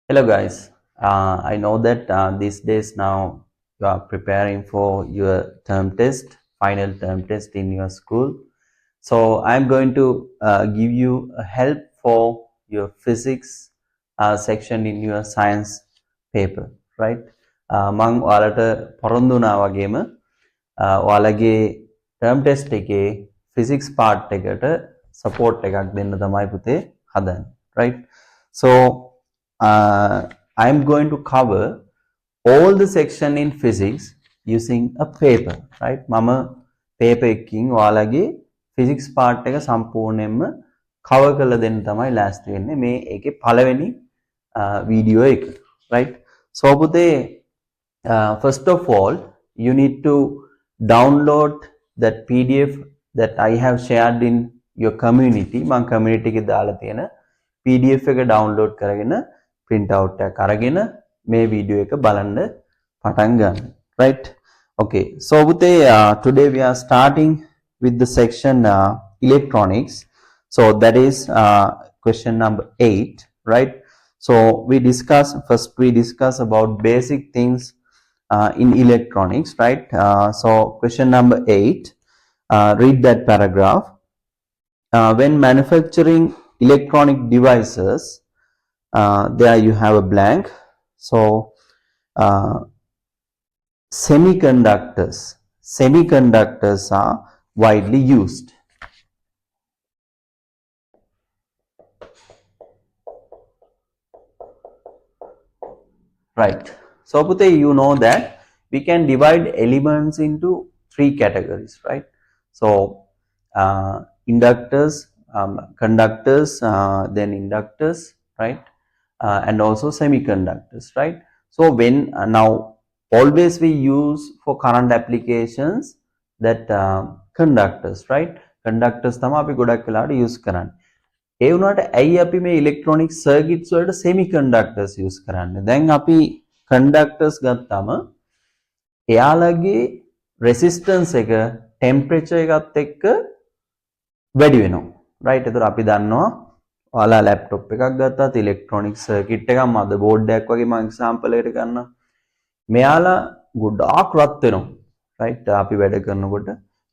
Hello guys, I know that these days now you are preparing for your term test, final term test in your school. So I'm going to give you a help for your physics section in your science paper, right? මං ඔයාලට පොරොන්දු වුණා වගේම ඔයාලගේ term test එකේ physics part එකට support එකක් දෙන්න තමයි පුතේ හදන්නේ, right? So I'm going to cover all the section in physics using a paper, right? මම paper එකකින් ඔයාලගේ physics part එක සම්පූර්ණයෙන්ම cover කරලා දෙන්න තමයි last වෙන්නේ මේ ඒකේ පළවෙනි video එක, right? So පුතේ first of all you need to download that PDF that I have shared in your community. මම community එකේ දාලා තියෙන PDF එක download කරගෙන print out එකක් අරගෙන මේ video එක බලන්න පටන් ගන්න. Right? Okay. So today we are starting with the section electronics. So that is question number 8, right? So we discuss about basic things in electronics, right? So question number 8, read that paragraph. When manufacturing electronic devices, there you have a blank. So semiconductors are widely used. Right. So Pute, you know that we can divide elements into three categories, right? So inductors, conductors, then inductors, right? And also semiconductors, right? So when now always we use for current applications that conductors, right? Conductors තමයි අපි ගොඩක් වෙලාවට use කරන්නේ. ඒ වුණාට ඇයි අපි මේ ඉලෙක්ට්‍රොනික circuits වලට semiconductors use කරන්නේ? දැන් අපි conductors ගත්තාම එයාලගේ resistance එක temperature එකත් එක්ක වැඩි වෙනවා. right? ඒතර අපි දන්නවා ඔයාලා laptop එකක් ගත්තත් electronic circuit එකක් motherboard එකක් වගේ මම example එකට ගන්නවා. මෙයාලා ගොඩාක් රත් වෙනවා. right? අපි වැඩ කරනකොට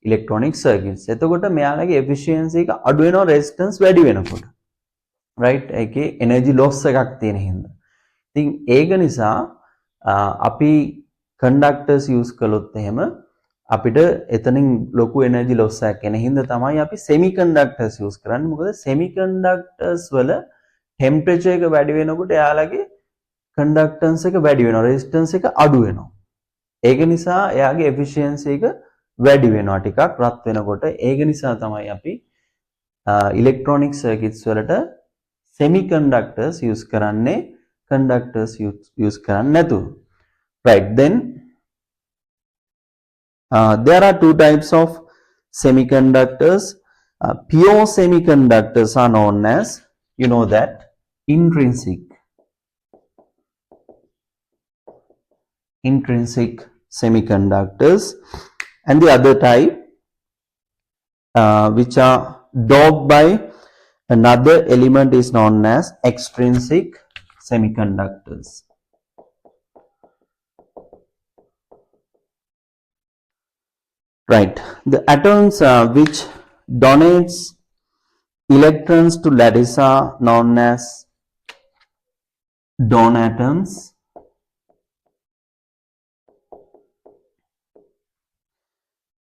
electronic circuits. එතකොට මෙයාලගේ efficiency එක අඩු වෙනවා resistance වැඩි වෙනකොට. right? ඒකේ energy loss එකක් තියෙන හින්දා. ඉතින් ඒක නිසා අපි conductors use කළොත් එහෙම අපිට එතනින් ලොකු energy loss එකක් එන හින්දා තමයි අපි semiconductors use කරන්නේ. මොකද semiconductors වල temperature එක වැඩි වෙනකොට එයාලගේ conductance එක වැඩි වෙනවා, resistance එක අඩු වෙනවා. ඒක නිසා එයාගේ efficiency එක වැඩි වෙනවා ටිකක් රත් වෙනකොට. ඒක නිසා තමයි අපි electronic circuits වලට semiconductors use කරන්නේ, conductors use කරන්නේ නැතුව. right? Then there are two types of semiconductors. Pure semiconductors are known as, you know that, intrinsic semiconductors, and the other type which are doped by another element is known as extrinsic semiconductors. right? The atoms which donates electrons to lattice are known as donatoms,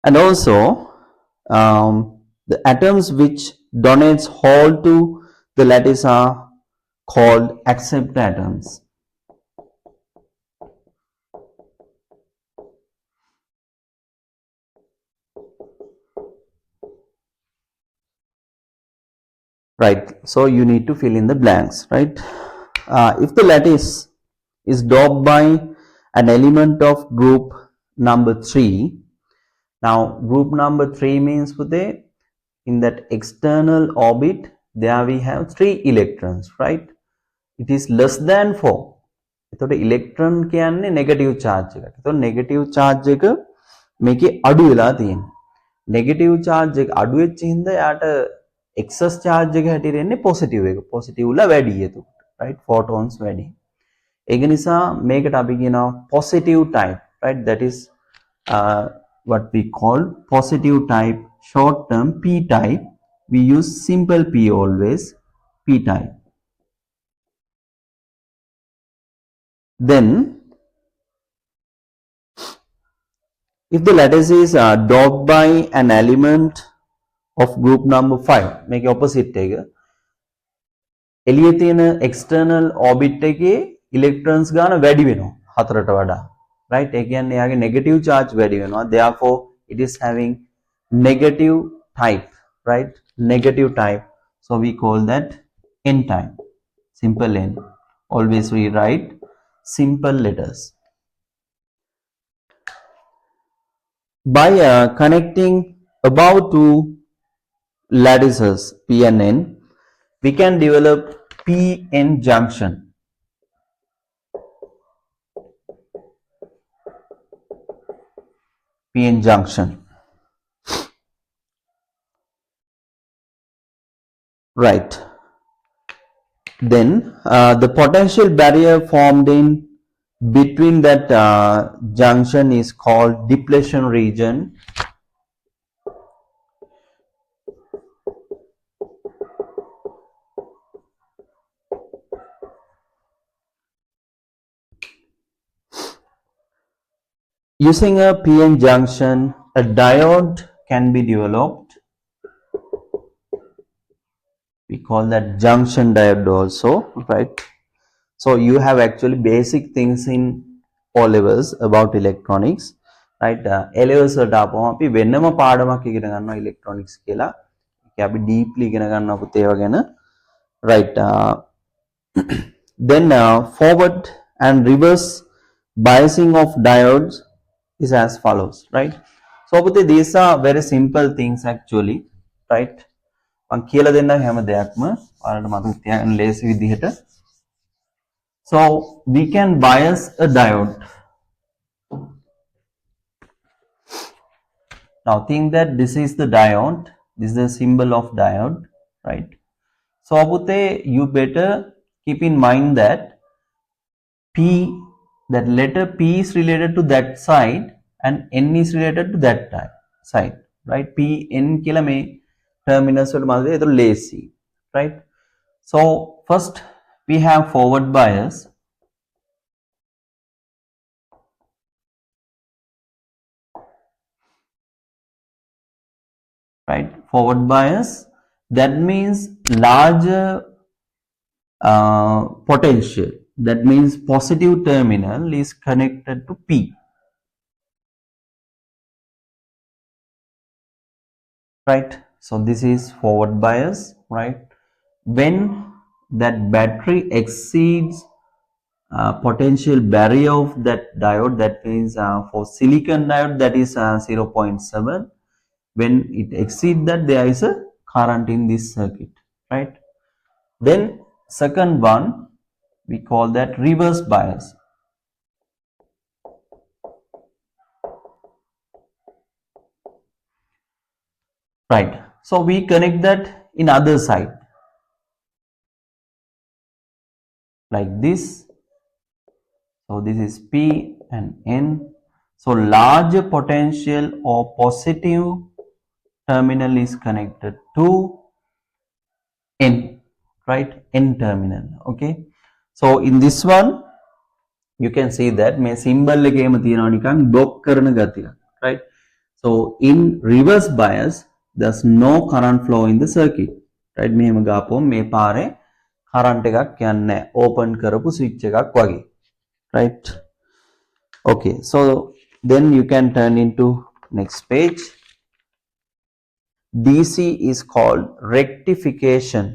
and also the atoms which donates hole to the lattice are called accept atoms. right? So you need to fill in the blanks, right? If the lattice is doped by an element of group number 3, now group number 3 means in that external orbit there we have 3 electrons, right? It is less than 4. එතකොට electron කියන්නේ negative charge එකක්. එතකොට negative charge එක මේකේ අඩු වෙලා තියෙනවා. negative charge එක අඩු වෙච්ච හින්දා යාට excess charge එක හැටියට එන්නේ positive එක. positive ලා වැඩි එතකොට, right? photons වැඩි. ඒක නිසා මේකට අපි කියනවා positive type, right? That is what we call positive type. Short term p type, we use simple p always, p type. Then if the lattice is dogged by an element of group number 5, make opposite එක එළියේ තියෙන external orbit එකේ electrons ගාන වැඩි වෙනවා හතරට වඩා, right? ඒ කියන්නේ එයාගේ negative charge වැඩි වෙනවා, therefore it is having negative type, right? Negative type, so we call that n type, simple n. Always we write simple letters. By connecting above two lattices p and n, we can develop p-n junction. p-n junction. Right. Then the potential barrier formed in between that junction is called depletion region. Using a p-n junction, a diode can be developed. We call that junction diode also, right? So you have actually basic things in O levels about electronics, right? A levels වලට ආපුවම අපි වෙනම පාඩමක් ඉගෙන ගන්නවා electronics කියලා. ඒක අපි deeply ඉගෙන ගන්නවා පුතේ ඒවා ගැන, right? Then forward and reverse biasing of diodes is as follows, right? So පුතේ these are very simple things actually, right? මම කියලා දෙන්නම් හැම දෙයක්ම ඔයාලට මතක තියාගන්න ලේසි විදිහට. So we can bias a diode. Now think that this is the diode, this is the symbol of diode, right? So Abute, you better keep in mind that P, that letter P is related to that side and N is related to that side, right? P, N kila me terminals are lazy, right? So first we have forward bias. Right, forward bias, that means larger potential, that means positive terminal is connected to P, right? So this is forward bias, right? When that battery exceeds potential barrier of that diode, that means for silicon diode that is 0.7, when it exceeds that, there is a current in this circuit, right? Then second one, we call that reverse bias. Right, so we connect that in other side like this. So this is P and N. So larger potential or positive terminal is connected to N, right? N terminal, okay? So in this one, you can see that may symbol එකේම තියෙනවා නිකන් block කරන ගතිය, right? So in reverse bias, there's no current flow in the circuit, right? මෙහෙම ගාපුවම මේ පාරේ current එකක් යන්නේ නැහැ, open කරපු switch එකක් වගේ, right? Okay, so then you can turn into next page. DC is called rectification.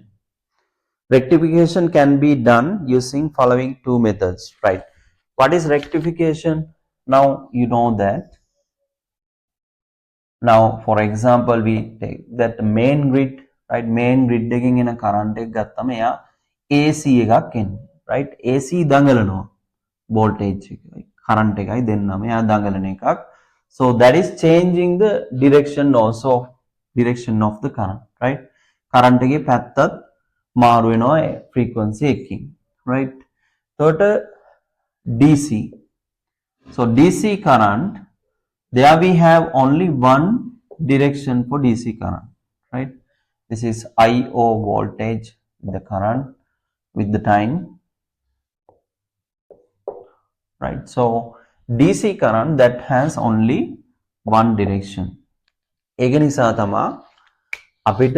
Rectification can be done using following two methods, right? What is rectification? Now you know that. Now for example, we take that main grid, right? Main grid එකකින් එන current එක ගත්තම එයා AC එකක් එන්නේ, right? AC දඟලනවා voltage එකයි current එකයි දෙන්නම එයා දඟලන එකක්. So that is changing the direction also, direction of the current, right? Current එකේ පැත්තත් මාරු වෙනවා frequency එකකින්, right? එතකොට DC. So DC current, there we have only one direction for DC current, right? This is IO voltage, the current with the time, right? So DC current that has only one direction. ඒක නිසා තමයි අපිට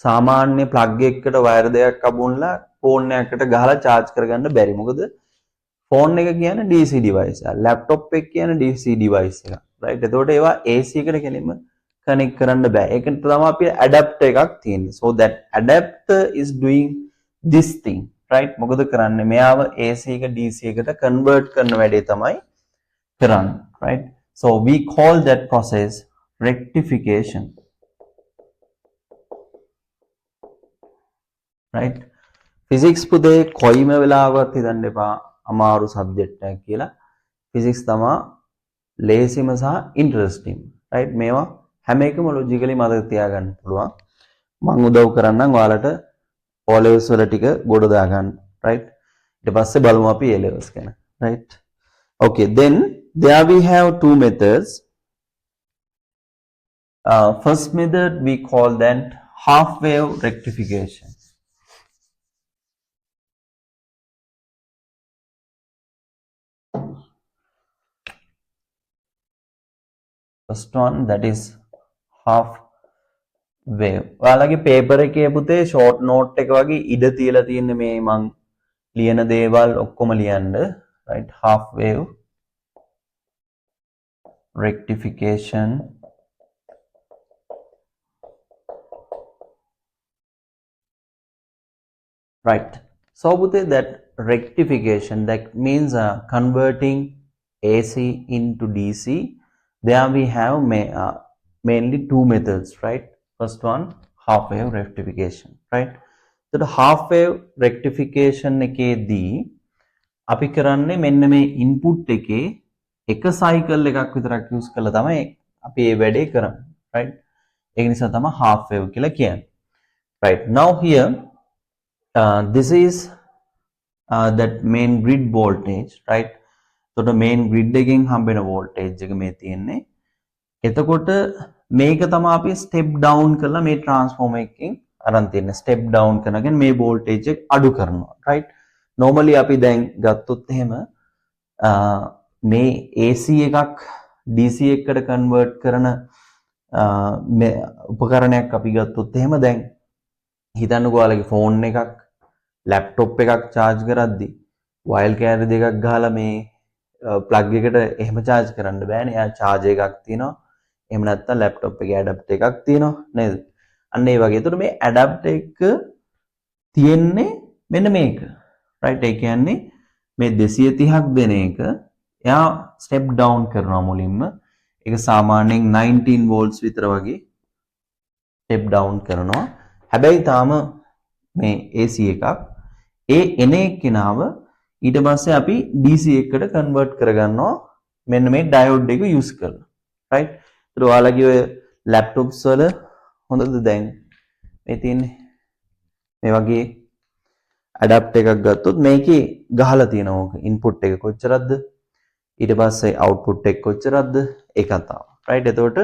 සාමාන්‍ය plug එකකට wire දෙකක් අබුන්ලා phone එකකට ගහලා charge කරගන්න බැරි. මොකද ෆෝන් එක කියන්නේ DC device එක. ලැප්ටොප් එක කියන්නේ DC device එක. right? එතකොට ඒවා AC එකට කෙලින්ම connect කරන්න බෑ. ඒකට තමයි අපි adapter එකක් තියෙන්නේ. So that adapter is doing this thing, right? මොකද කරන්නේ? මෙයාව AC එක DC එකට convert කරන වැඩේ තමයි කරන්නේ, right? So we call that process rectification, right? Physics පුතේ කොයිම වෙලාවකත් හිතන්න එපා අමාරු සබ්ජෙක්ට් එකක් කියලා. Physics තමයි ලේසිම සහ ඉන්ටරෙස්ටිං, right? මේවා හැම එකම ලොජිකලි මතක තියාගන්න පුළුවන්. මම උදව් කරන්නම් ඔයාලට O levels වල ටික ගොඩ දාගන්න, right? ඊට පස්සේ බලමු අපි A levels ගැන, right? Okay, then there we have two methods. First method we call that half wave rectification. First one, that is half wave. ඔයාලගේ paper එකේ පුතේ short note එක වගේ ඉඩ තියලා තියෙන මේ මං ලියන දේවල් ඔක්කොම ලියන්න, right? Half wave rectification, right? So පුතේ that rectification, that means converting AC into DC. There we have mainly two methods, right? First one, half wave rectification, right? So the half wave rectification එකේදී අපි කරන්නේ මෙන්න මේ input එකේ එක cycle එකක් විතරක් use කරලා තමයි අපි මේ වැඩේ කරන්නේ, right? ඒක නිසා තමයි half wave කියලා කියන්නේ, right? Now here this is that main grid voltage, right? So the main grid එකෙන් හම්බෙන voltage එක මේ තියෙන්නේ. එතකොට මේක තමයි අපි step down කරලා මේ transformer එකකින් අරන් තියෙන්නේ. step down කරනකන් මේ voltage එක අඩු කරනවා, right? normally අපි දැන් ගත්තොත් එහෙම මේ AC එකක් DC එකකට convert කරන උපකරණයක් අපි ගත්තොත් එහෙම දැන් හිතන්නකෝ ඔයාලගේ phone එකක් laptop එකක් charge කරද්දි wire carrier දෙකක් ගහලා මේ plug එකට එහෙම charge කරන්න බෑනේ. එයා charge එකක් තියෙනවා. එහෙම නැත්නම් laptop එකේ adapter එකක් තියෙනවා නේද? අන්න ඒ වගේ. ඒතකොට මේ adapter එක තියෙන්නේ මෙන්න මේක. right? ඒ කියන්නේ මේ 230ක් දෙන එක එයා step down කරනවා මුලින්ම. ඒක සාමාන්‍යයෙන් 19 volts විතර වගේ step down කරනවා. හැබැයි තාම මේ AC එකක් ඒ එන එක්කෙනාව ඊට පස්සේ අපි DC එකකට convert කරගන්නවා මෙන්න මේ diode එක use කරලා, right? ඒතර ඔයාලගේ ඔය laptops වල හොඳද දැන් මේ තියෙන්නේ මේ වගේ adapter එකක් ගත්තොත් මේකේ ගහලා තියෙනවා ඕක input එක කොච්චරක්ද ඊට පස්සේ output එක කොච්චරක්ද ඒකක් තමයි, right? එතකොට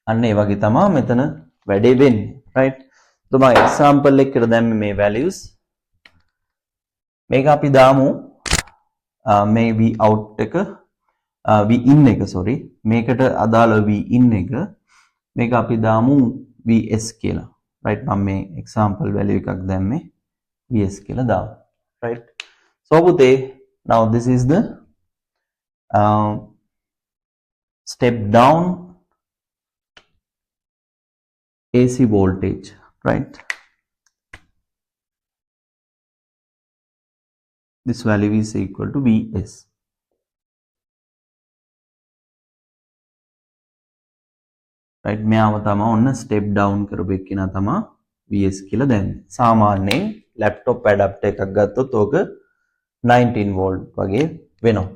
අන්න ඒ වගේ තමයි මෙතන වැඩේ වෙන්නේ, right? So මම example එකකට දැම්මේ මේ values මේක අපි දාමු මේ V out එක V in එක sorry මේකට අදාළ V in එක මේක අපි දාමු VS කියලා, right? මම මේ example value එකක් දැම්මේ VS කියලා දාමු, right? So පුතේ now this is the step down AC voltage, right? This value is equal to Vs, right? මෙයාම තමයි ඔන්න step down කරපු එක්කිනා තමයි Vs කියලා දැම්මේ. සාමාන්‍යයෙන් laptop adapter එකක් ගත්තොත් ඕක 19 volt වගේ වෙනවා,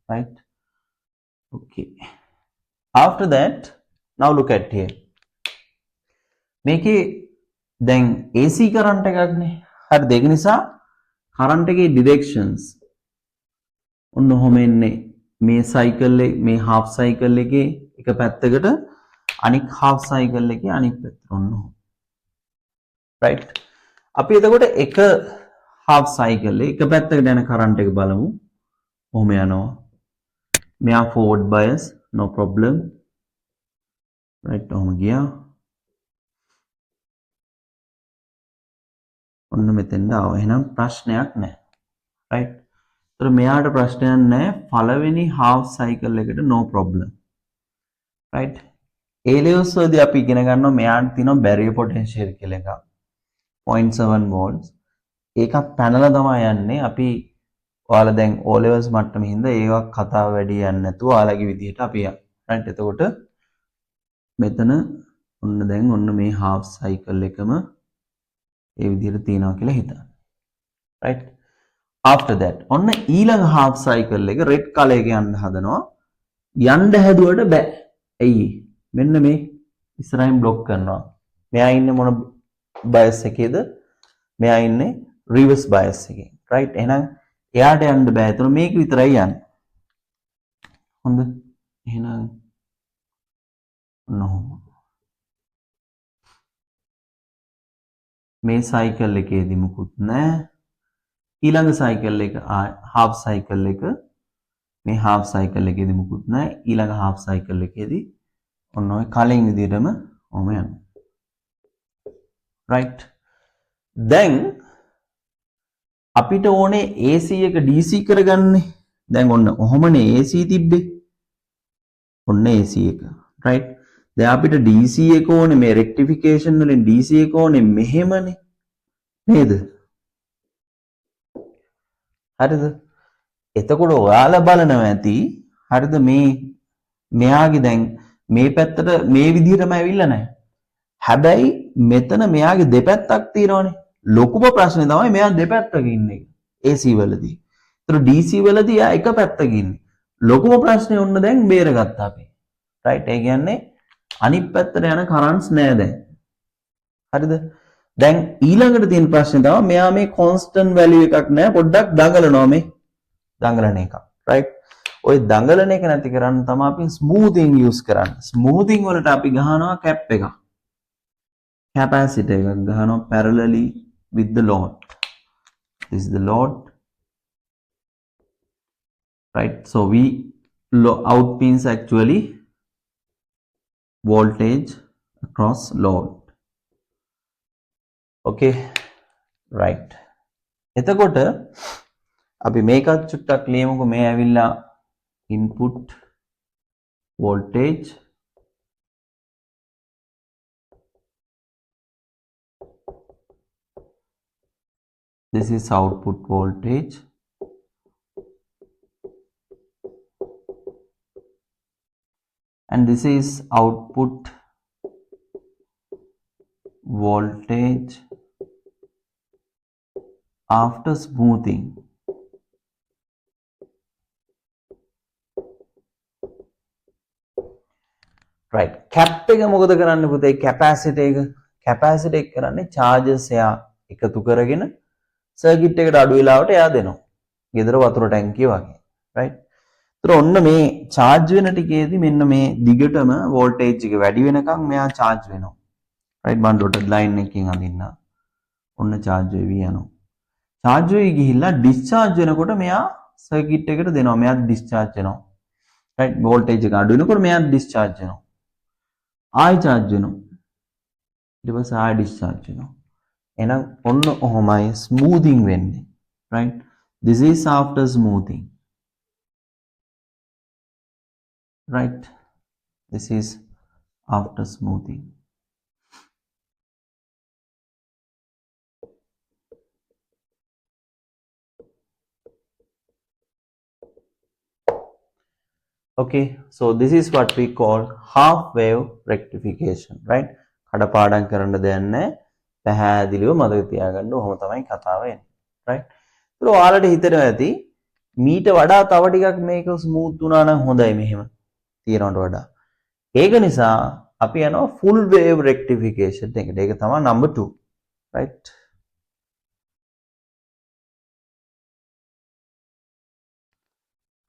right? Okay, after that now look at here මේකේ දැන් AC current එකක්නේ, හරිද? ඒක නිසා කරන්ට් එකේ ඩිරෙක්ෂන්ස් ඔන්න ඔහොම එන්නේ මේ සයිකල් එක මේ half cycle එකේ එක පැත්තකට අනික් half cycle එකේ අනික් පැත්තට ඔන්න ඔහොම right අපි එතකොට එක half cycle එක පැත්තකට යන කරන්ට් එක බලමු ඔහොම යනවා මෙයා forward bias no problem right ඔහොම ගියා ඔන්න මෙතෙන්ද ආවා එහෙනම් ප්‍රශ්නයක් නැහැ right ඒතර මෙයාට ප්‍රශ්නයක් නැහැ පළවෙනි half cycle එකට no problem right A levels වලදී අපි ඉගෙන ගන්නවා මෙයාට තියෙනවා barrier potential කියලා එකක් 0.7 volts ඒකත් පැනලා තමයි යන්නේ අපි ඔයාලා දැන් O levels මට්ටමේ හින්දා ඒවක් කතාව වැඩි යන්නේ නැතුව ඔයාලගේ විදිහට අපි යන්න right එතකොට මෙතන ඔන්න දැන් ඔන්න මේ half cycle එකම ඒ විදිහට තියනවා කියලා හිතන්න right after that ඔන්න ඊළඟ half cycle එක red color එක යන්න හදනවා යන්න හැදුවට බෑ ඇයි මෙන්න මේ ඉස්සරහින් block කරනවා මෙයා ඉන්නේ මොන bias එකේද මෙයා ඉන්නේ reverse bias එකේ right එහෙනම් එයාට යන්න බෑ ඒතර මේක විතරයි යන්නේ හොඳ එහෙනම් no මේ cycle එකේදී මුකුත් නැහැ ඊළඟ cycle එක half cycle එක මේ half cycle එකේදී මුකුත් නැහැ ඊළඟ half cycle එකේදී ඔන්න ඔය කලින් විදිහටම ඔහම යනවා right දැන් අපිට ඕනේ AC එක DC කරගන්නේ දැන් ඔන්න ඔහමනේ AC තිබ්බේ ඔන්න AC එක right දැන් අපිට DC එක ඕනේ මේ rectification වලින් DC එක ඕනේ මෙහෙමනේ නේද හරිද එතකොට ඔයාලා බලනවා ඇති හරිද මේ මෙයාගේ දැන් මේ පැත්තට මේ විදිහටම ඇවිල්ලා නැහැ හැබැයි මෙතන මෙයාගේ දෙපැත්තක් තියෙනවනේ ලොකුම ප්‍රශ්නේ තමයි මෙයා දෙපැත්තක ඉන්නේ AC වලදී. ඒතර DC වලදී යා එක පැත්තක ඉන්නේ. ලොකුම ප්‍රශ්නේ ඔන්න දැන් බේරගත්තා අපි. right ඒ කියන්නේ අනිත් පැත්තට යන කරන්ට්ස් නෑ දැන්. හරිද? දැන් ඊළඟට තියෙන ප්‍රශ්නේ තමයි මෙයා මේ constant value එකක් නෑ පොඩ්ඩක් දඟලනවා මේ දඟලන එකක්. right? ඔය දඟලන එක නැති කරන්න තමයි අපි smoothing use කරන්නේ. smoothing වලට අපි ගහනවා cap එකක්. capacitor එකක් ගහනවා parallelly with the load. This is the load. Right? So we out means actually voltage across load. Okay. Right. එතකොට අපි මේකත් චුට්ටක් ලියමුකෝ මේ ඇවිල්ලා input voltage this is output voltage and this is output voltage after smoothing. right cap එක මොකද කරන්නේ පුතේ capacitor එක කරන්නේ charges එයා එකතු කරගෙන circuit එකට අඩු වෙලාවට එයා දෙනවා. ගෙදර වතුර ටැංකිය වගේ. right? ඒතර ඔන්න මේ charge වෙන ටිකේදී මෙන්න මේ දිගටම voltage එක වැඩි වෙනකන් මෙයා charge වෙනවා. right? මම dotted line එකකින් අඳින්න. ඔන්න charge වෙවි යනවා. charge වෙවි ගිහිල්ලා discharge වෙනකොට මෙයා circuit එකට දෙනවා. මෙයා discharge වෙනවා. right? voltage එක අඩු වෙනකොට මෙයා discharge වෙනවා. ආයි charge වෙනවා. ඊට පස්සේ ආයි discharge වෙනවා. එහෙනම් ඔන්න ඔහොමයි smoothing වෙන්නේ right this is after smoothing right this is after smoothing okay so this is what we call half wave rectification right කඩපාඩම් කරන්න දෙයක් නැහැ පැහැදිලිව මතක තියාගන්න ඕම තමයි කතාව එන්නේ right ඒක ඔයාලට හිතෙනවා ඇති මීට වඩා තව ටිකක් මේක ස්මූත් වුණා නම් හොඳයි මෙහෙම තියනවට වඩා ඒක නිසා අපි යනවා full wave rectification එකට ඒක තමයි number 2 right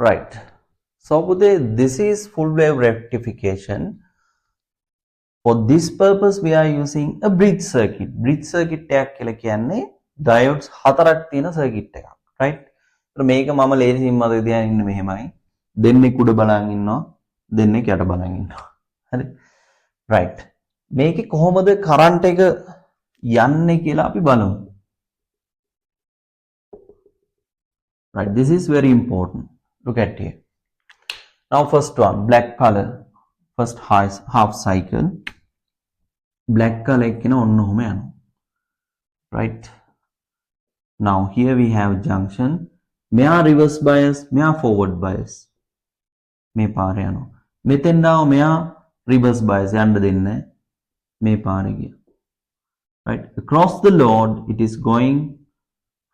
right. So this is full wave rectification. For this purpose, we are using a bridge circuit. Bridge circuit එකක් කියලා කියන්නේ diodes හතරක් තියෙන circuit එකක්, right? ඒතර මේක මම ලේසියෙන් මතක තියාගෙන ඉන්න මෙහෙමයි. දෙන්නෙක් උඩ බලන් ඉන්නවා, දෙන්නෙක් යට බලන් ඉන්නවා. හරි? right. මේකේ කොහොමද current එක යන්නේ කියලා අපි බලමු. right, this is very important. Look at here. Now first one, black color, first half cycle. Black color එකන ඔන්න ඔහම යනවා. right. Now here we have junction. මෙයා reverse bias, මෙයා forward bias. මේ පාර යනවා. මෙතෙන් ආව මෙයා reverse bias යන්න දෙන්නේ මේ පාර ගියා. right. Across the load it is going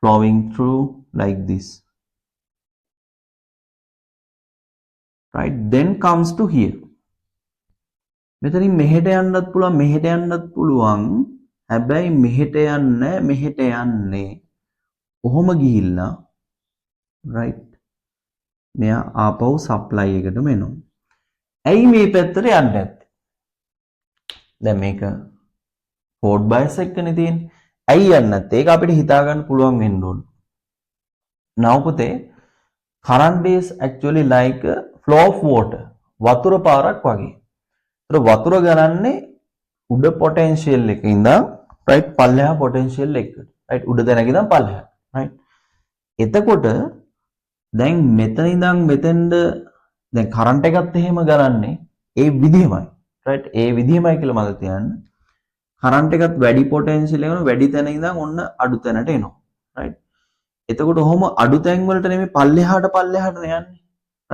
flowing through like this. right, then comes to here. මෙතනින් මෙහෙට යන්නත් පුළුවන්, මෙහෙට යන්නත් පුළුවන්. හැබැයි මෙහෙට යන්නේ, මෙහෙට යන්නේ කොහොම ගිහිල්ලා right, මෙයා ආපහු සප්ලයි එකටම එනවා. ඇයි මේ පැත්තට යන්නේ නැත්තේ? දැන් මේක forward bias එකනේ තියෙන්නේ. ඇයි යන්නේ නැත්තේ? ඒක අපිට හිතා ගන්න පුළුවන් වෙන්න ඕන. now පුතේ, current is actually like a flow of water. වතුර පාරක් වගේ. ඒතර වතුර ගලන්නේ උඩ potential එකක ඉඳන් right පල්ලෙහා potential එකකට. right උඩ තැනක ඉඳන් පල්ලෙහා. right. එතකොට දැන් මෙතන ඉඳන් මෙතෙන්ද දැන් current එකත් එහෙම ගලන්නේ ඒ විදිහමයි. right ඒ විදිහමයි කියලා මතක තියාගන්න. current එකත් වැඩි potential එකන වැඩි තැන ඉඳන් ඔන්න අඩු තැනට එනවා. right. එතකොට ඔහොම අඩු තැන් වලට නෙමෙයි පල්ලෙහාට යන්නේ.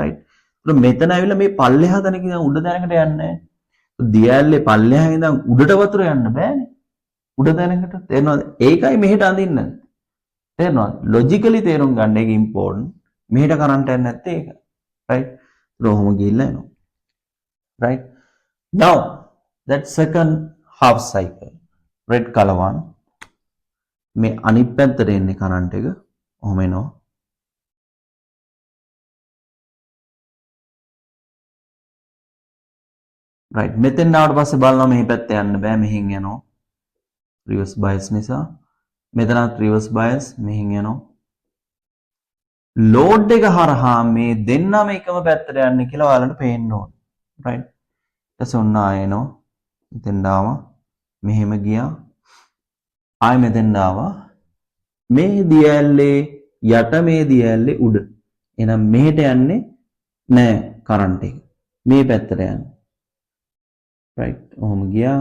right. ඒතර මෙතන ඇවිල්ලා මේ පල්ලෙහා තැනක ඉඳන් උඩ තැනකට යන්නේ නැහැ. දියැලේ පල්ලෙහා ඉඳන් උඩට වතුර යන්න බෑනේ. උඩ තැනකට. තේරෙනවද? ඒකයි මෙහෙට අඳින්න. තේරෙනවද? logically තේරුම් ගන්න එක important. මෙහෙට කරන්ට් යන්නේ නැත්තේ ඒක. right. රෝහම ගිහිල්ලා එනවා. right. Now that second half cycle, red color one. මේ අනිත් පැත්තට එන්නේ කරන්ට් එක. ඔහම එනවා. right. මෙතෙන් ආවට පස්සේ බලනවා මේ පැත්ත යන්න බෑ, මෙහෙන් යනවා. reverse bias නිසා. මෙතනත් reverse bias, මෙහෙන් යනවා. load එක හරහා මේ දෙන්නම එකම පැත්තට යන්නේ කියලා ඔයාලට පේන්න ඕන. right. ඊට ඔන්න ආයෙ එනවා. මෙතෙන් ආවා. මෙහෙම ගියා. ආයෙ මෙතෙන් ආවා. මේ දියැලේ යට මේ දියැලේ උඩ. එහෙනම් මෙහෙට යන්නේ නෑ කරන්ට් එක. මේ පැත්තට යන්නේ. right. ඔහොම ගියා.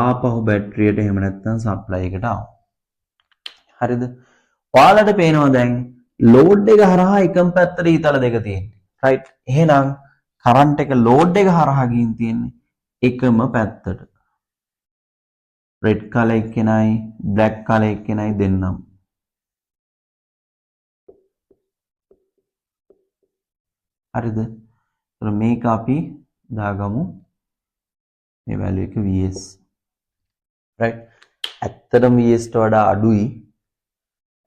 ආපහු බැටරියට එහෙම නැත්නම් සප්ලයි එකට ආවා. හරිද? ඔයාලට පේනවා දැන් load එක හරහා එකම පැත්තට ඊතල දෙක තියෙන්නේ. right. එහෙනම් current එක load එක හරහා ගින් තියෙන්නේ එකම පැත්තට. red color එකනයි black color එකනයි දෙන්නම්. හරිද? ඒතර මේක අපි දාගමු මේ value එක Vs. right. ඇත්තටම Vs ට වඩා අඩුයි.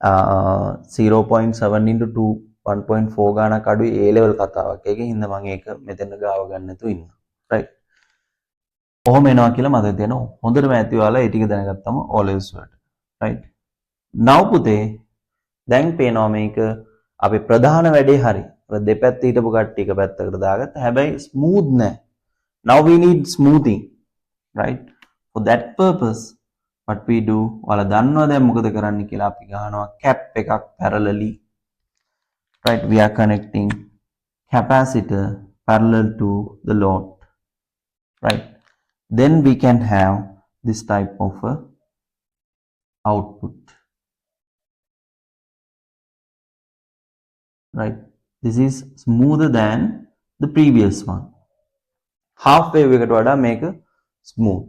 0.7 into 2 1.4 ගානක් අඩුයි A level කතාවක්. ඒකෙන් හින්දා මම ඒක මෙතන ගාව ගන්න නැතුව ඉන්නවා. right. ඔහොම එනවා කියලා මතක තියාගන්න. හොඳටම ඇති ඔයාලා ඒ ටික දැනගත්තම O levels වලට. right. now පුතේ දැන් පේනවා මේක අපේ ප්‍රධාන වැඩේ හරි. දෙපැත්ත හිටපු කට්ටිය එක පැත්තකට දාගත්තා. හැබැයි smooth නෑ. now we need smoothing. right. for that purpose what we do, ඔයාලා දන්නවා දැන් මොකද කරන්න කියලා. අපි ගහනවා cap එකක් parallelly. right. we are connecting capacitor parallel to the load. right. then we can have this type of output. right. this is smoother than the previous one. half wave එකට වඩා මේක smooth.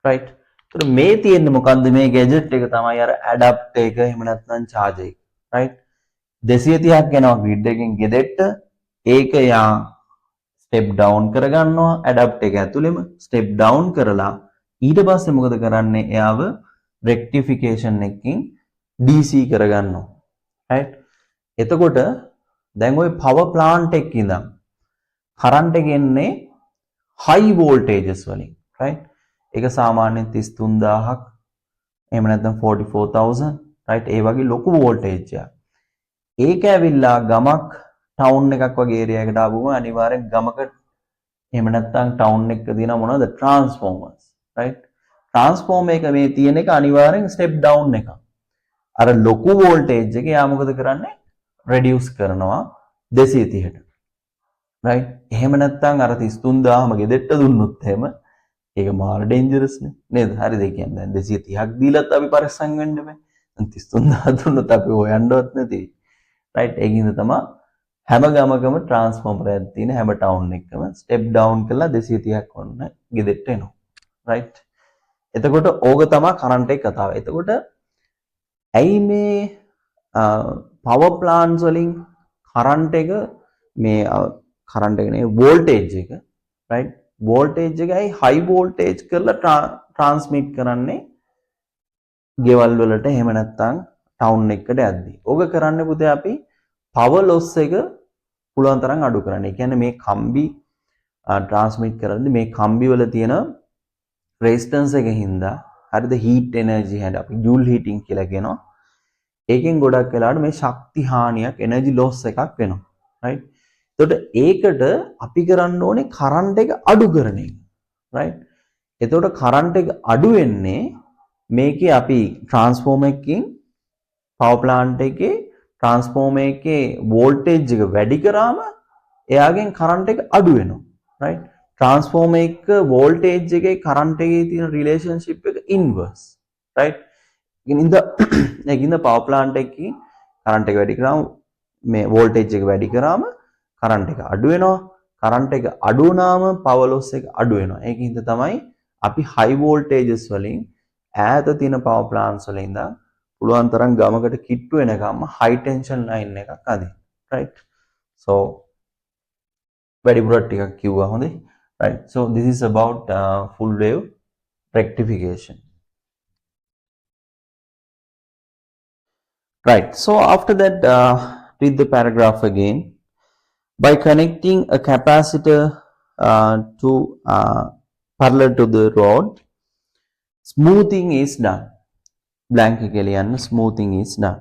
right. so මේ තියෙන්නේ මොකද්ද? මේ gadget එක තමයි අර adapter එක එහෙම නැත්නම් charger එක. right. 230ක් යනවා grid එකෙන් ගෙදෙට්ට. ඒක යා step down කරගන්නවා adapt එක ඇතුළෙම step down කරලා ඊට පස්සේ මොකද කරන්නේ එයාව rectification එකකින් DC කරගන්නවා right එතකොට දැන් ওই power plant එකක ඉඳන් current එක එන්නේ high voltages වලින් right ඒක සාමාන්‍යයෙන් 33000ක් එහෙම නැත්නම් 44000 right ඒ වගේ ලොකු voltage එකක් ඒක ඇවිල්ලා ගමක් ටවුන් එකක් වගේ ඒරියා එකකට ආවම අනිවාර්යෙන් ගමක එහෙම නැත්නම් ටවුන් එකක තියෙන මොනවද ට්‍රාන්ස්ෆෝමර්ස් right ට්‍රාන්ස්ෆෝමර් එක මේ තියෙන එක අනිවාර්යෙන් ස්ටෙප් ඩවුන් එකක් අර ලොකු වෝල්ටේජ් එක යා මොකද කරන්නේ රෙඩියුස් කරනවා 230ට right එහෙම නැත්නම් අර 33000ම ගෙදෙට්ට දුන්නොත් එහෙම ඒක මාර ඩේන්ජරස් නේ නේද හරිද ඒ කියන්නේ දැන් 230ක් දීලත් අපි පරිස්සම් වෙන්න බෑ 33000 දුන්නොත් අපි හොයන්නවත් නැති right ඒකින්ද තමයි හැම ගමකම ට්‍රාන්ස්ෆෝමර් එකක් තියෙන හැම ටවුන් එකකම ස්ටෙප් ඩවුන් කරලා 230ක් වන්න ගෙදෙට්ට එනවා right එතකොට ඕක තමයි කරන්ට් එක කතාව. එතකොට ඇයි මේ power plants වලින් කරන්ට් එක මේ කරන්ට් එක නේ වෝල්ටේජ් එක right වෝල්ටේජ් එක ඇයි high voltage කරලා transmit කරන්නේ ගෙවල් වලට එහෙම නැත්නම් ටවුන් එකකට යද්දි. ඕක කරන්නේ පුතේ අපි power loss එක පුළුවන් තරම් අඩු කරන්න. ඒ කියන්නේ මේ කම්බි transmit කරද්දි මේ කම්බි වල තියෙන resistance එක හින්දා හරිද heat energy හැද අපි joule heating කියලා කියනවා ඒකෙන් ගොඩක් වෙලාවට මේ ශක්ති හානියක් energy loss එකක් වෙනවා right එතකොට ඒකට අපි කරන්න ඕනේ current එක අඩු කරන එක right එතකොට current එක අඩු වෙන්නේ මේකේ අපි transformer එකකින් power plant එකේ transformer එකේ voltage එක වැඩි කරාම එයාගෙන් current එක අඩු වෙනවා right transformer එක voltage එකේ current එකේ තියෙන relationship එක inverse right ඒකින්ද power plant එකේ current එක වැඩි කරාම මේ voltage එක වැඩි කරාම current එක අඩු වෙනවා current එක අඩු වුණාම power loss එක අඩු වෙනවා ඒකින්ද තමයි අපි high voltages වලින් ඈත තියෙන power plants වලින් ඉඳන් පුළුවන් තරම් ගමකට කිට්ටු වෙනකම්ම high tension line එකක් අදින්න right so වැඩිපුරට ටිකක් කිව්වා හොඳේ right so this is about full wave rectification right so after that read the paragraph again by connecting a capacitor to parallel to the rod smoothing is done blank එකේ smoothing is done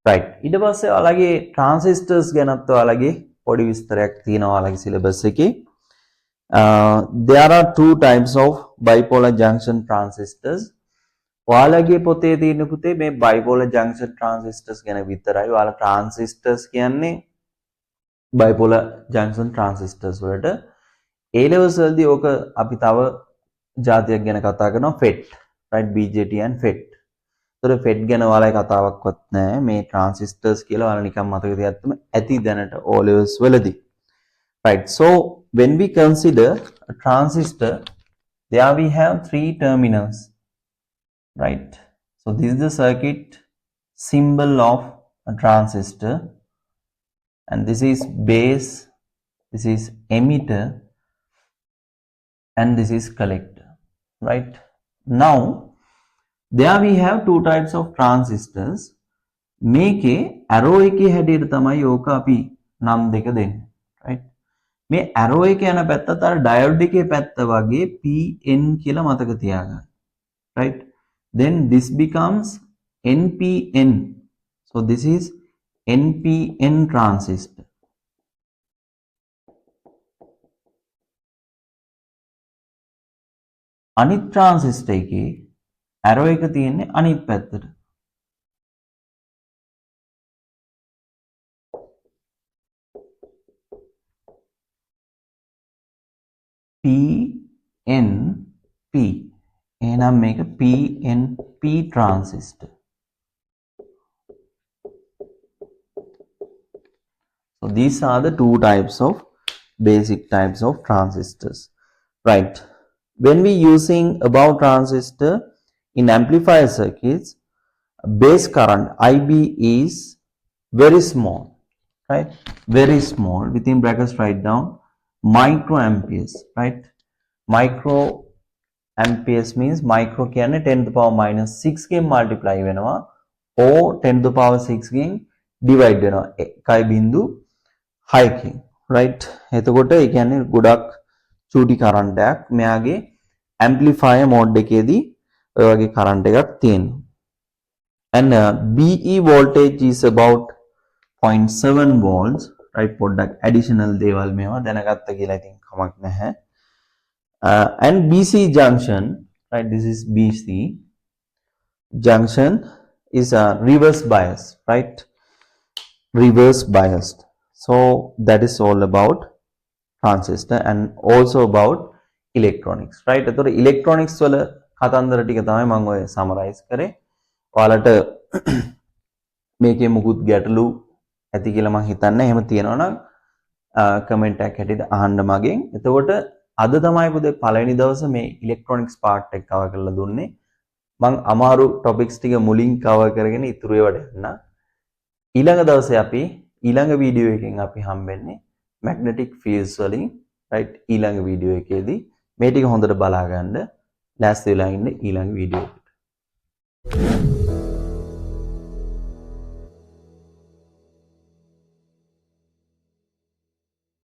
right ඊට පස්සේ ඔයාලගේ transistors ගැනත් ඔයාලගේ පොඩි විස්තරයක් තියෙනවා ඔයාලගේ syllabus එකේ there are two types of bipolar junction transistors. ඔයාලගේ පොතේ තියෙන පුතේ මේ bipolar junction transistors ගැන විතරයි. ඔයාලා transistors කියන්නේ bipolar junction transistors වලට A levels වලදී ඕක අපි තව જાතියක් ගැන කතා කරනවා FET right BJT and FET. ඒතර FET ගැන ඔයාලගේ කතාවක්වත් නැහැ. මේ transistors කියලා ඔයාලා නිකන් මතක තියාගත්තම ඇති දැනට O levels වලදී. Right, so when we consider a transistor, there we have three terminals, right? So this is the circuit symbol of a transistor, and this is base, this is emitter, and this is collector, right? Now, there we have two types of transistors. Make arrow එකේ හැඩයට තමයි ඕක අපි නම් දෙක දෙන්නේ, right? මේ arrow එක යන පැත්තත් අර diode එකේ පැත්ත වගේ PN කියලා මතක තියාගන්න. Right? Then this becomes NPN. So this is NPN transistor. අනිත් transistor එකේ arrow එක තියෙන්නේ අනිත් පැත්තට. PNP එහෙනම් මේක PNP transistor. So these are the two types of basic types of transistors. Right. When we using above transistor in amplifier circuits, base current IB is very small. Right? Very small. Within brackets write down microamperes, right? Microamperes means micro කියන්නේ 10 to the power minus 6 ගෙන් multiply වෙනවා or 10 to the power 6 ගෙන් divide වෙනවා 1.6 කින්, right? එතකොට ඒ කියන්නේ ගොඩක් චූටි current එකක් මෙයාගේ amplifier mode එකේදී ඔය වගේ කරන්ට් එකක් තියෙනවා. And BE voltage is about 0.7 volts, right? පොඩ්ඩක් additional දේවල් මේවා දැනගත්ත කියලා ඉතින් කමක් නැහැ. And BC junction, right? This is BC junction is a reverse bias, right? Reverse biased. So that is all about transistor and also about electronics, right? එතකොට electronics වල කතන්දර ටික තමයි මම ඔය summarize කරේ. ඔයාලට මේකේ මුකුත් ගැටලු ඇති කියලා මම හිතන්නේ. එහෙම තියෙනවා නම් කමෙන්ට් එකක් හැටියට අහන්න මගෙන්. එතකොට අද තමයි පුතේ පළවෙනි දවසේ මේ ඉලෙක්ට්‍රොනික්ස් පාර්ට් එක කවර් කරලා දුන්නේ. මම අමාරු ටොපික්ස් ටික මුලින් කවර් කරගෙන ඉතුරු ඒවාට යන්න. ඊළඟ දවසේ අපි ඊළඟ වීඩියෝ එකෙන් අපි හම්බෙන්නේ මැග්නටික් ෆීල්ඩ්ස් වලින්, රයිට්? ඊළඟ වීඩියෝ එකේදී මේ ටික හොඳට බලා ගන්න. ලෑස්ති වෙලා ඉන්න ඊළඟ වීඩියෝ එකට.